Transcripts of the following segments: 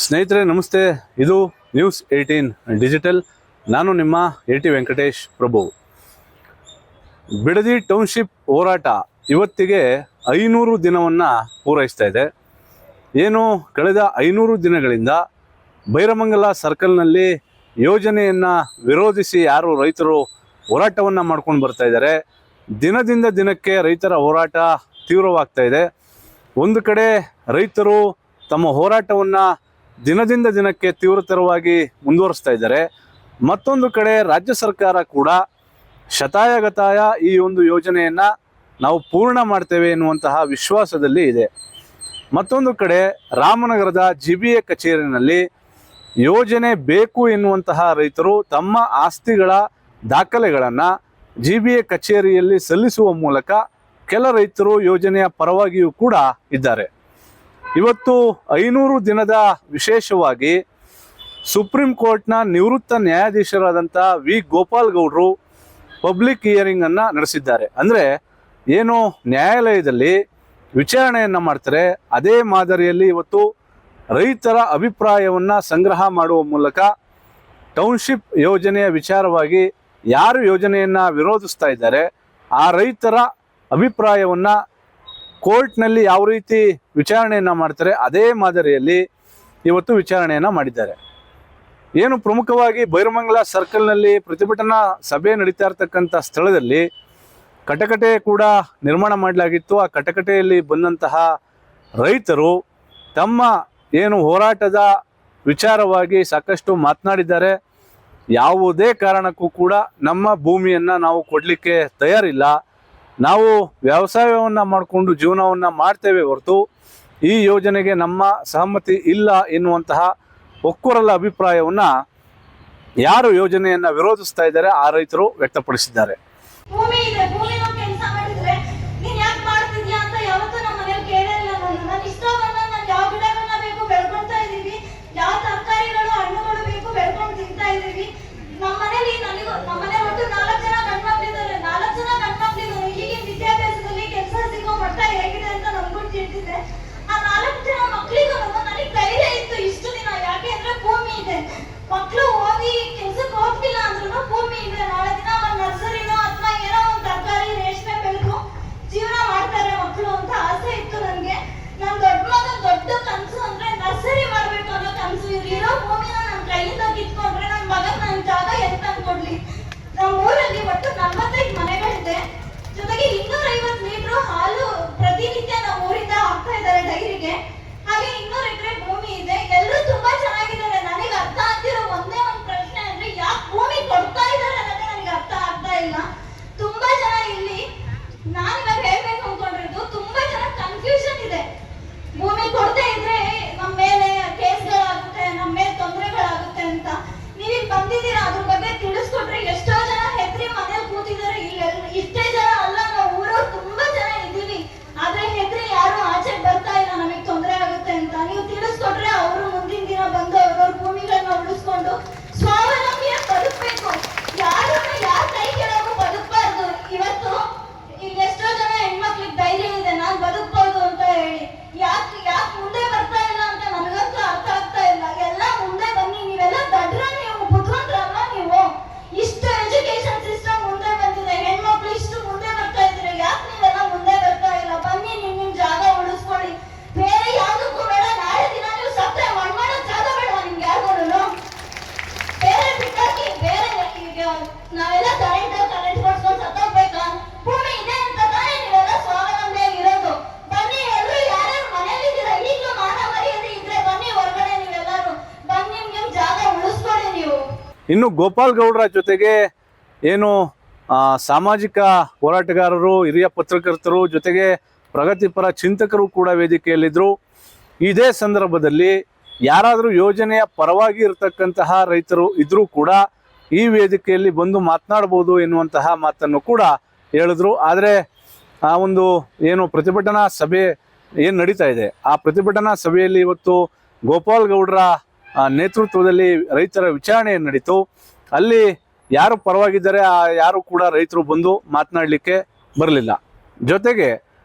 ಸ್ನೇಹಿತರೆ ನಮಸ್ತೆ. ಇದು ನ್ಯೂಸ್ 18 ಡಿಜಿಟಲ್. ನಾನು ನಿಮ್ಮ AT Venkatesh Prabhu. Bidadi township ಹೋರಾಟ ಇವತ್ತಿಗೆ 500 ದಿನವನ್ನು ಪೂರೈಸ್ತಾ ಇದೆ. ಏನು ಕಳೆದ 500 ದಿನಗಳಿಂದ ಬೈರಮಂಗಲ ಸರ್ಕಲ್ನಲ್ಲಿ ಯೋಜನೆಯನ್ನು ವಿರೋಧಿಸಿ ಯಾರು ರೈತರು ಹೋರಾಟವನ್ನು ಮಾಡ್ಕೊಂಡು ಬರ್ತಾ ಇದ್ದಾರೆ, ದಿನದಿಂದ ದಿನಕ್ಕೆ ರೈತರ ಹೋರಾಟ ತೀವ್ರವಾಗ್ತಾ ಇದೆ. ಒಂದು ಕಡೆ ರೈತರು ತಮ್ಮ ಹೋರಾಟವನ್ನು ದಿನದಿಂದ ದಿನಕ್ಕೆ ತೀವ್ರತರವಾಗಿ ಮುಂದುವರಿಸ್ತಾ ಇದ್ದಾರೆ. ಮತ್ತೊಂದು ಕಡೆ ರಾಜ್ಯ ಸರ್ಕಾರ ಕೂಡ ಶತಾಯಗತಾಯ ಈ ಒಂದು ಯೋಜನೆಯನ್ನು ನಾವು ಪೂರ್ಣ ಮಾಡ್ತೇವೆ ಎನ್ನುವಂತಹ ವಿಶ್ವಾಸದಲ್ಲಿ ಇದೆ. ಮತ್ತೊಂದು ಕಡೆ ರಾಮನಗರದ GBA ಕಚೇರಿನಲ್ಲಿ ಯೋಜನೆ ಬೇಕು ಎನ್ನುವಂತಹ ರೈತರು ತಮ್ಮ ಆಸ್ತಿಗಳ ದಾಖಲೆಗಳನ್ನು GBA ಕಚೇರಿಯಲ್ಲಿ ಸಲ್ಲಿಸುವ ಮೂಲಕ ಕೆಲ ರೈತರು ಯೋಜನೆಯ ಪರವಾಗಿಯೂ ಕೂಡ ಇದ್ದಾರೆ. ಇವತ್ತು 500 ದಿನದ ವಿಶೇಷವಾಗಿ ಸುಪ್ರೀಂ ಕೋರ್ಟ್ನ ನಿವೃತ್ತ ನ್ಯಾಯಾಧೀಶರಾದಂಥ ವಿ ಗೋಪಾಲ್ ಗೌಡ್ರು ಪಬ್ಲಿಕ್ ಹಿಯರಿಂಗನ್ನು ನಡೆಸಿದ್ದಾರೆ. ಅಂದರೆ ಏನು ನ್ಯಾಯಾಲಯದಲ್ಲಿ ವಿಚಾರಣೆಯನ್ನು ಮಾಡ್ತಾರೆ, ಅದೇ ಮಾದರಿಯಲ್ಲಿ ಇವತ್ತು ರೈತರ ಅಭಿಪ್ರಾಯವನ್ನು ಸಂಗ್ರಹ ಮಾಡುವ ಮೂಲಕ ಟೌನ್ಶಿಪ್ ಯೋಜನೆಯ ವಿಚಾರವಾಗಿ ಯಾರು ಯೋಜನೆಯನ್ನು ವಿರೋಧಿಸ್ತಾ ಇದ್ದಾರೆ ಆ ರೈತರ ಅಭಿಪ್ರಾಯವನ್ನು ಕೋರ್ಟ್ನಲ್ಲಿ ಯಾವ ರೀತಿ ವಿಚಾರಣೆಯನ್ನು ಮಾಡ್ತಾರೆ ಅದೇ ಮಾದರಿಯಲ್ಲಿ ಇವತ್ತು ವಿಚಾರಣೆಯನ್ನು ಮಾಡಿದ್ದಾರೆ. ಏನು ಪ್ರಮುಖವಾಗಿ ಬೈರಮಂಗಲ ಸರ್ಕಲ್ನಲ್ಲಿ ಪ್ರತಿಭಟನಾ ಸಭೆ ನಡೀತಾ ಇರತಕ್ಕಂಥ ಸ್ಥಳದಲ್ಲಿ ಕಟಕಟೆ ಕೂಡ ನಿರ್ಮಾಣ ಮಾಡಲಾಗಿತ್ತು. ಆ ಕಟಕಟೆಯಲ್ಲಿ ಬಂದಂತಹ ರೈತರು ತಮ್ಮ ಏನು ಹೋರಾಟದ ವಿಚಾರವಾಗಿ ಸಾಕಷ್ಟು ಮಾತನಾಡಿದ್ದಾರೆ. ಯಾವುದೇ ಕಾರಣಕ್ಕೂ ಕೂಡ ನಮ್ಮ ಭೂಮಿಯನ್ನು ನಾವು ಕೊಡಲಿಕ್ಕೆ ತಯಾರಿಲ್ಲ, ನಾವು ವ್ಯವಸಾಯವನ್ನು ಮಾಡಿಕೊಂಡು ಜೀವನವನ್ನು ಮಾಡ್ತೇವೆ ಹೊರತು ಈ ಯೋಜನೆಗೆ ನಮ್ಮ ಸಹಮತಿ ಇಲ್ಲ ಎನ್ನುವಂತಹ ಒಕ್ಕೊರಲ ಅಭಿಪ್ರಾಯವನ್ನು ಯಾರು ಯೋಜನೆಯನ್ನು ವಿರೋಧಿಸ್ತಾ ಇದ್ದಾರೆ ಆ ರೈತರು ವ್ಯಕ್ತಪಡಿಸಿದ್ದಾರೆ. ಮಕ್ಕಳು ಓದಿ ಕೆಲ್ಸಕ್ಕೆ ಹೋಗ್ತಿಲ್ಲ ಅಂದ್ರೂ ಭೂಮಿ ಇದೆ, ನಾಳೆ ದಿನ ಒಂದು ನರ್ಸರಿನೋ ಅಥವಾ ಏನೋ ಒಂದು ತರಕಾರಿ ರೇಷ್ಮೆ ಬೆಳೆದು ಜೀವನ ಮಾಡ್ತಾರೆ ಮಕ್ಕಳು ಅಂತ ಆಸೆ ಇತ್ತು ನನಗೆ. ನನ್ನ ದೊಡ್ಡ ಮಗ ದೊಡ್ಡ ಕನಸು ಅಂದ್ರೆ ನರ್ಸರಿ ಮಾಡ್ಬೇಕು ಅನ್ನೋ ಕನಸು. ಇರೋ ಭೂಮಿನ ನನ್ನ ಕೈಯಿಂದ ಕಿತ್ಕೊಂಡ್ರೆ ನನ್ನ ಮಗನ್ ನನ್ನ ಜಾಗ ಎಲ್ಲಿ ತಂದು ಕೊಡ್ಲಿ. ನಮ್ಮ ಊರಲ್ಲಿ ಒಟ್ಟು 45 ಮನೆಗಳಿದೆ, ಜೊತೆಗೆ 250 ಲೀಟರ್ ಹಾಲು ಪ್ರತಿನಿತ್ಯ ನಮ್ಮ ಊರಿಂದ ಹಾಕ್ತಾ ಇದ್ದಾರೆ ಡೈರಿಗೆ. ಹಾಗೆ 200 ಎಕರೆ ಭೂಮಿ ಇದೆ. ಎಲ್ಲರೂ ತುಂಬಾ ಚೆನ್ನಾಗಿದ್ದಾರೆ. ನನಗೆ ಅರ್ಥ ಆಗ್ತಿರೋ ಒಂದೇ ಒಂದು ಪ್ರಶ್ನೆ ಅಂದ್ರೆ ಯಾಕೆ ಭೂಮಿ ಕೊಡ್ತಾ ಇದ್ದಾರೆ ಅನ್ನೋದೇ ನನಗೆ ಅರ್ಥ ಆಗ್ತಾ ಇಲ್ಲ. ತುಂಬಾ ಜನ ಇಲ್ಲಿ ನಾನು ಇವಾಗ ಹೇಳ್ಬೇಕು ಅನ್ಕೊಂಡಿರೋದು, ತುಂಬಾ ಜನ ಕನ್ಫ್ಯೂಷನ್ ಇದೆ. ಭೂಮಿ ಕೊಡದೇ ಇದ್ರೆ ನಮ್ಮ ಮೇಲೆ ಕೇಸ್ಗಳಾಗುತ್ತೆ, ನಮ್ಮ ಮೇಲೆ ತೊಂದರೆಗಳಾಗುತ್ತೆ ಅಂತ. ನೀವೀಗ ಬಂದಿದ್ದೀರಾ, ಅದ್ರ ಬಗ್ಗೆ ತಿಳಿಸ್ಕೊಟ್ರೆ ಎಷ್ಟೋ ಜನ ಹೆದ್ರಿ ಮನೇಲಿ ಕೂತಿದ್ದಾರೆ. ಇಷ್ಟೇ ಜನ ಅಲ್ಲ, ನಾವು ಊರವ್ರು ತುಂಬಾ ಜನ ಇದ್ದೀವಿ, ಆದ್ರೆ ಹೆದ್ರಿ ಯಾರು ಆಚೆ ಬರ್ತಾ ಇಲ್ಲ ನಮಗೆ ತೊಂದರೆ ಆಗುತ್ತೆ ಅಂತ. ನೀವು ತಿಳಿಸ್ಕೊಟ್ರೆ ಅವರು ಮುಂದಿನ ದಿನ ಬಂದು ಅವ್ರವ್ರ ಭೂಮಿಗಳನ್ನ ಉಳಿಸ್ಕೊಂಡು ಸ್ವಾವಲಂಬಿಯಾಗಿ ಬದುಕಬೇಕು. ಯಾರನ್ನ ಯಾರ ಕೈ ಕೆಳಗೂ ಬದುಕಬಾರ್ದು. ಇವತ್ತು ಇಲ್ಲಿ ಎಷ್ಟೋ ಜನ ಹೆಣ್ಮಕ್ಳಿಗೆ ಧೈರ್ಯ ಇದೆ, ನಾನು ಬದುಕಬಹುದು ಅಂತ ಹೇಳಿ. ಯಾಕೆ ಮುಂದೆ ಬರ್ತಾ ಇಲ್ಲ ಅಂತ ನನಗಂತೂ ಅರ್ಥ ಆಗ್ತಾ ಇಲ್ಲ. ಎಲ್ಲ ಮುಂದೆ ಬನ್ನಿ, ನೀವೆಲ್ಲ ದಡ್ರ, ನೀವು ಬುದ್ಧಿವಂತರಲ್ಲ. ನೀವು ಇಷ್ಟು ಎಜುಕೇಶನ್ ಸಿಸ್ಟಮ್ ಮುಂದೆ ಬಂದಿದೆ, ಹೆಣ್ಮಕ್ಳು ಇಷ್ಟು ಮುಂದೆ ಬರ್ತಾ ಇದ್ದೀರಾ, ಯಾಕೆ ನೀವೆಲ್ಲ ಮುಂದೆ ಬರ್ತಾ ಇಲ್ಲ? ಬನ್ನಿ, ನಿಮ್ ಜಾಗ ಉಳಿಸ್ಕೊಳ್ಳಿ. ಬೇರೆ ಯಾವ್ದಕ್ಕೂ ಬೇಡ. ನಾಳೆ ದಿನ ನೀವು ಸತ್ರೆ ಮಣ್ಣಾಡ ಜಾಗ ಬೇಡ ನಿಮ್ಗೆ ಯಾರಿಗೂ. ಬೇರೆ ಬಿಟ್ಟಾಕಿ, ಬೇರೆ ಈಗ ನಾವೆಲ್ಲ ಕರೆಂಟ್ ಕೊಡ್ಸ್ಕೊಂಡು ಸತ್ತೋಗ್ಬೇಕಾ? ಭೂಮಿ ಇದೆ ಅಂತ ತಾನೇ ನೀವೆಲ್ಲ ಸ್ವಾವಲಂಬಿಯಾಗಿರೋದು. ಬನ್ನಿ ಎಲ್ಲರೂ, ಯಾರ್ಯಾರು ಮನೇಲಿದ್ದೀರಾ, ಈಗಲೂ ಮಾನ ಮರ್ಯಾದೆ ಇದ್ರೆ ಬನ್ನಿ ಹೊರಗಡೆ. ನೀವೆಲ್ಲರೂ ಬನ್ನಿ, ನಿಮ್ ಜಾಗ ಉಳಿಸ್ಕೊಳ್ಳಿ ನೀವು. ಇನ್ನು ಗೋಪಾಲ್ ಗೌಡ್ರ ಜೊತೆಗೆ ಏನು ಸಾಮಾಜಿಕ ಹೋರಾಟಗಾರರು, ಹಿರಿಯ ಪತ್ರಕರ್ತರು, ಜೊತೆಗೆ ಪ್ರಗತಿಪರ ಚಿಂತಕರು ಕೂಡ ವೇದಿಕೆಯಲ್ಲಿದ್ದರು. ಇದೇ ಸಂದರ್ಭದಲ್ಲಿ ಯಾರಾದರೂ ಯೋಜನೆಯ ಪರವಾಗಿ ಇರತಕ್ಕಂತಹ ರೈತರು ಇದ್ರೂ ಕೂಡ ಈ ವೇದಿಕೆಯಲ್ಲಿ ಬಂದು ಮಾತನಾಡ್ಬೋದು ಎನ್ನುವಂತಹ ಮಾತನ್ನು ಕೂಡ ಹೇಳಿದ್ರು. ಆದರೆ ಆ ಒಂದು ಏನು ಪ್ರತಿಭಟನಾ ಸಭೆ ಏನು ನಡೀತಾ ಇದೆ ಆ ಪ್ರತಿಭಟನಾ ಸಭೆಯಲ್ಲಿ ಇವತ್ತು ಗೋಪಾಲ್ ಗೌಡ್ರ ನೇತೃತ್ವದಲ್ಲಿ ರೈತರ ವಿಚಾರಣೆ ನಡೀತು. ಅಲ್ಲಿ ಯಾರು ಪರವಾಗಿದ್ದಾರೆ ಯಾರು ಕೂಡ ರೈತರು ಬಂದು ಮಾತನಾಡಲಿಕ್ಕೆ ಬರಲಿಲ್ಲ. ಜೊತೆಗೆ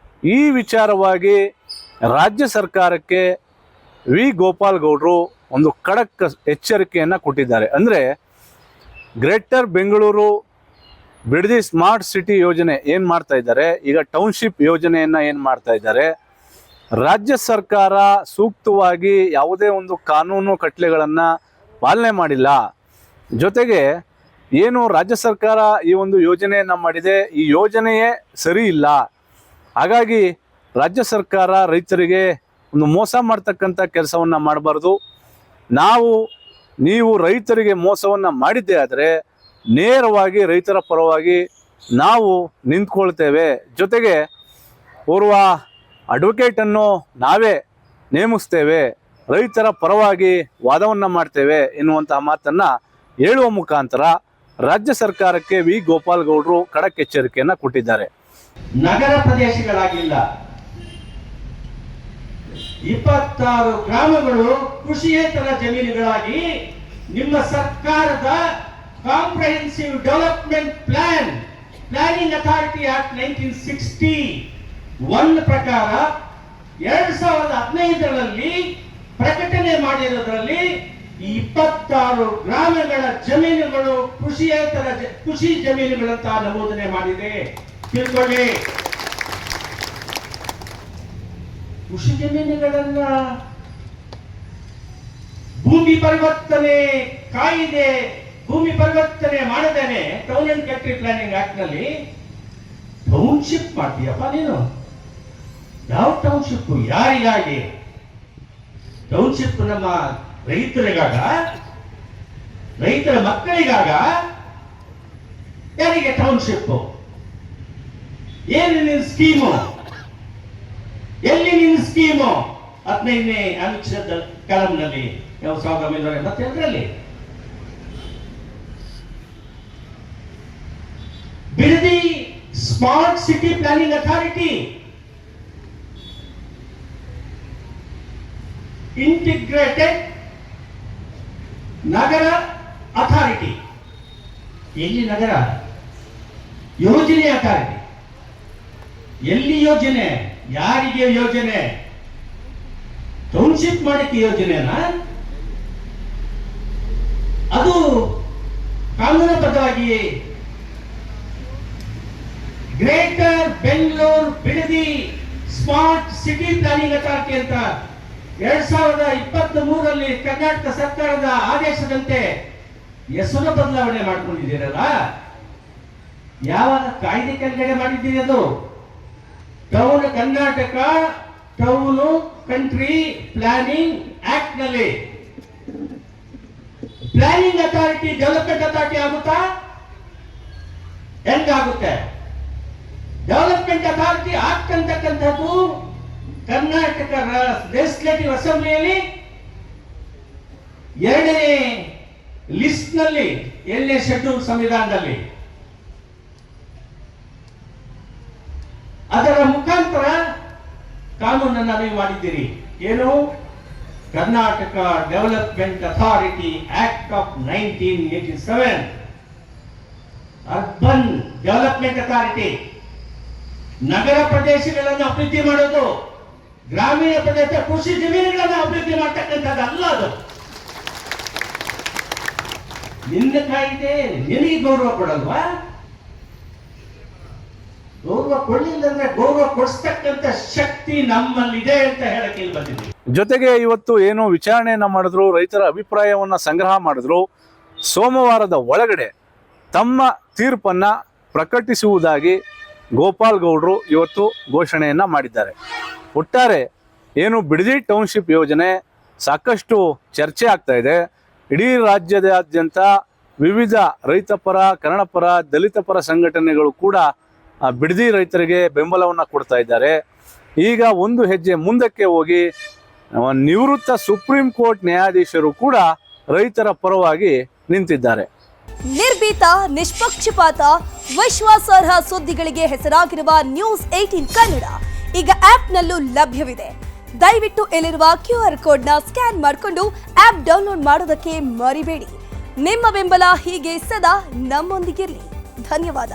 ಈ ವಿಚಾರವಾಗಿ ರಾಜ್ಯ ಸರ್ಕಾರಕ್ಕೆ ವಿ ಗೋಪಾಲ್ ಗೌಡ್ರು ಒಂದು ಖಡಕ್ ಎಚ್ಚರಿಕೆಯನ್ನು ಕೊಟ್ಟಿದ್ದಾರೆ. ಅಂದರೆ greater Bengaluru Bidadi smart city ಯೋಜನೆ ಏನು ಮಾಡ್ತಾ ಇದ್ದಾರೆ, ಈಗ ಟೌನ್ಶಿಪ್ ಯೋಜನೆಯನ್ನು ಏನು ಮಾಡ್ತಾ ಇದ್ದಾರೆ, ರಾಜ್ಯ ಸರ್ಕಾರ ಸೂಕ್ತವಾಗಿ ಯಾವುದೇ ಒಂದು ಕಾನೂನು ಕಟ್ಟಳೆಗಳನ್ನು ಪಾಲನೆ ಮಾಡಿಲ್ಲ. ಜೊತೆಗೆ ಏನು ರಾಜ್ಯ ಸರ್ಕಾರ ಈ ಒಂದು ಯೋಜನೆಯನ್ನು ಮಾಡಿದೆ, ಈ ಯೋಜನೆಯೇ ಸರಿ ಇಲ್ಲ. ಹಾಗಾಗಿ ರಾಜ್ಯ ಸರ್ಕಾರ ರೈತರಿಗೆ ಒಂದು ಮೋಸ ಮಾಡ್ತಕ್ಕಂಥ ಕೆಲಸವನ್ನು ಮಾಡಬಾರ್ದು. ನೀವು ರೈತರಿಗೆ ಮೋಸವನ್ನು ಮಾಡಿದ್ದೇ ಆದರೆ ನೇರವಾಗಿ ರೈತರ ಪರವಾಗಿ ನಾವು ನಿಂತ್ಕೊಳ್ತೇವೆ. ಜೊತೆಗೆ ಓರ್ವ ಅಡ್ವೊಕೇಟನ್ನು ನಾವೇ ನೇಮಿಸ್ತೇವೆ, ರೈತರ ಪರವಾಗಿ ವಾದವನ್ನು ಮಾಡ್ತೇವೆ ಎನ್ನುವಂತಹ ಮಾತನ್ನು ಹೇಳುವ ಮುಖಾಂತರ ರಾಜ್ಯ ಸರ್ಕಾರಕ್ಕೆ ವಿ ಗೋಪಾಲ್ ಗೌಡ್ರು ಖಡಕ್ ಎಚ್ಚರಿಕೆಯನ್ನು ಕೊಟ್ಟಿದ್ದಾರೆ. ನಗರ ಪ್ರದೇಶಗಳಾಗಿಲ್ಲ, 26 ಗ್ರಾಮಗಳು ಕೃಷಿಯೇತರ ಜಮೀನುಗಳಾಗಿ ನಿಮ್ಮ ಸರ್ಕಾರದ comprehensive development planning authority act 1961 ಪ್ರಕಾರ 2015ರಲ್ಲಿ ಪ್ರಕಟಣೆ ಮಾಡಿರೋದ್ರಲ್ಲಿ 26 ಗ್ರಾಮಗಳ ಜಮೀನುಗಳು ಕೃಷಿ ಜಮೀನುಗಳಂತ ನಮೂದನೆ ಮಾಡಿದೆ. ತಿಳ್ಕೊಳ್ಳಿ, ಕೃಷಿ ಜಮೀನುಗಳನ್ನ ಭೂಮಿ ಪರಿವರ್ತನೆ ಕಾಯಿದೆ ಭೂಮಿ ಪರಿವರ್ತನೆ ಮಾಡದೇನೆ town and country planning act ನಲ್ಲಿ ಟೌನ್ಶಿಪ್ ಮಾಡ್ತೀಯಪ್ಪ ನೀನು. ಯಾವ ಟೌನ್ಶಿಪ್? ಯಾರಿಗಾಗಿ? ಟೌನ್ಶಿಪ್ ನಮ್ಮ ರೈತರಿಗಾಗ, ರೈತರ ಮಕ್ಕಳಿಗಾಗ? ಯಾರಿಗೆ ಟೌನ್ಶಿಪ್? ಏನು ನಿನ್ನ ಸ್ಕೀಮು? ಎಲ್ಲಿ ನಿನ್ನ ಸ್ಕೀಮು? 15ನೇ ಅನುಚ್ಛೇದ ಕಲಂನಲ್ಲಿ 1982ರಲ್ಲಿ Bidadi smart city planning authority, integrated ನಗರ ಅಥಾರಿಟಿ. ಎಲ್ಲಿ ನಗರ? ಯೋಜನೆ ಅಥಾರಿಟಿ. ಎಲ್ಲಿ ಯೋಜನೆ? ಯಾರಿಗೆ ಯೋಜನೆ? ಟೌನ್ಶಿಪ್ ಮಾಡಕ್ಕೆ ಯೋಜನೆನಾ? ಅದು ಕಾನೂನುಬದ್ಧವಾಗಿ greater Bengaluru Bidadi smart city planning authority ಅಂತ 2023ರಲ್ಲಿ ಕರ್ನಾಟಕ ಸರ್ಕಾರದ ಆದೇಶದಂತೆ ಹೆಸರು ಬದಲಾವಣೆ ಮಾಡ್ಕೊಂಡಿದ್ದೀರಲ್ಲ, ಯಾವಾಗ ಕಾಯ್ದೆ ಕೆಳಗಡೆ ಮಾಡಿದ್ದೀರಿ? ಅದು Karnataka town country planning act ನಲ್ಲಿ ಪ್ಲಾನಿಂಗ್ ಅಥಾರಿಟಿ ಡೆವಲಪ್ಮೆಂಟ್ ಅಥಾರಿಟಿ ಆಗುತ್ತಾ? ಹೆಂಗಾಗುತ್ತೆ? ಡೆವಲಪ್ಮೆಂಟ್ ಅಥಾರಿಟಿ ಆಕ್ಟ್ ಅಂತಕ್ಕಂಥದ್ದು ಕರ್ನಾಟಕ ಲೆಜಿಸ್ಲೇಟಿವ್ ಅಸೆಂಬ್ಲಿಯಲ್ಲಿ 2ನೇ ಲಿಸ್ಟ್ ನಲ್ಲಿ 7ನೇ ಶೆಡ್ಯೂಲ್ ಸಂವಿಧಾನದಲ್ಲಿ ಅದರ ಮುಖಾಂತರ ಕಾನೂನನ್ನು ನೀವು ಮಾಡಿದ್ದೀರಿ. ಏನು? Karnataka development authority act of 1987, urban development authority. ನಗರ ಪ್ರದೇಶಗಳನ್ನು ಅಭಿವೃದ್ಧಿ ಮಾಡೋದು, ಗ್ರಾಮೀಣ ಪ್ರದೇಶ ಕೃಷಿ ಜಮೀನುಗಳನ್ನು ಅಭಿವೃದ್ಧಿ ಮಾಡ್ತಕ್ಕಂಥದ್ದಲ್ಲ. ಅದು ನಿನ್ನ ಕಾಯ್ದೆ, ನಿನಗೆ ಗೌರವ ಕೊಡಲ್ವಾ? ಗೌರವ ಕೊಡಲಿಲ್ಲ ಅಂದ್ರೆ ಗೌರವ ಕೊಡಿಸ್ತಕ್ಕಂಥ ಶಕ್ತಿ ನಮ್ಮಲ್ಲಿದೆ ಅಂತ ಹೇಳಕ್ಕೆ ಇಲ್ಲಿ ಬಂದಿದ್ದೀವಿ. ಜೊತೆಗೆ ಇವತ್ತು ಏನು ವಿಚಾರಣೆಯನ್ನ ಮಾಡಿದ್ರು, ರೈತರ ಅಭಿಪ್ರಾಯವನ್ನ ಸಂಗ್ರಹ ಮಾಡಿದ್ರು, ಸೋಮವಾರದ ಒಳಗಡೆ ತಮ್ಮ ತೀರ್ಪನ್ನ ಪ್ರಕಟಿಸುವುದಾಗಿ ಗೋಪಾಲ್ ಗೌಡ್ರು ಇವತ್ತು ಘೋಷಣೆಯನ್ನ ಮಾಡಿದ್ದಾರೆ. ಒಟ್ಟಾರೆ ಏನು ಬಿಡದಿ ಟೌನ್ಶಿಪ್ ಯೋಜನೆ ಸಾಕಷ್ಟು ಚರ್ಚೆ ಆಗ್ತಾ ಇದೆ. ಇಡೀ ರಾಜ್ಯದಾದ್ಯಂತ ವಿವಿಧ ರೈತಪರ, ಕನ್ನಡಪರ, ದಲಿತ ಪರ ಸಂಘಟನೆಗಳು ಕೂಡ ಬಿಡದಿ ರೈತರಿಗೆ ಬೆಂಬಲವನ್ನು ಕೊಡ್ತಾ ಇದ್ದಾರೆ. ಈಗ ಒಂದು ಹೆಜ್ಜೆ ಮುಂದಕ್ಕೆ ಹೋಗಿ ನಿವೃತ್ತ ಸುಪ್ರೀಂ ಕೋರ್ಟ್ ನ್ಯಾಯಾಧೀಶರು ಕೂಡ ರೈತರ ಪರವಾಗಿ ನಿಂತಿದ್ದಾರೆ. ನಿರ್ಭೀತ, ನಿಷ್ಪಕ್ಷಪಾತ, ವಿಶ್ವಾಸಾರ್ಹ ಸುದ್ದಿಗಳಿಗೆ ಹೆಸರಾಗಿರುವ ನ್ಯೂಸ್ 18 ಕನ್ನಡ ಈಗ ಆಪ್ನಲ್ಲೂ ಲಭ್ಯವಿದೆ. ದಯವಿಟ್ಟು ಇಲ್ಲಿರುವ QR ಕೋಡ್ನ ಸ್ಕ್ಯಾನ್ ಮಾಡಿಕೊಂಡು ಆಪ್ ಡೌನ್ಲೋಡ್ ಮಾಡೋದಕ್ಕೆ ಮರಿಬೇಡಿ. ನಿಮ್ಮ ಬೆಂಬಲ ಹೀಗೆ ಸದಾ ನಮ್ಮೊಂದಿಗಿರಲಿ. ಧನ್ಯವಾದ.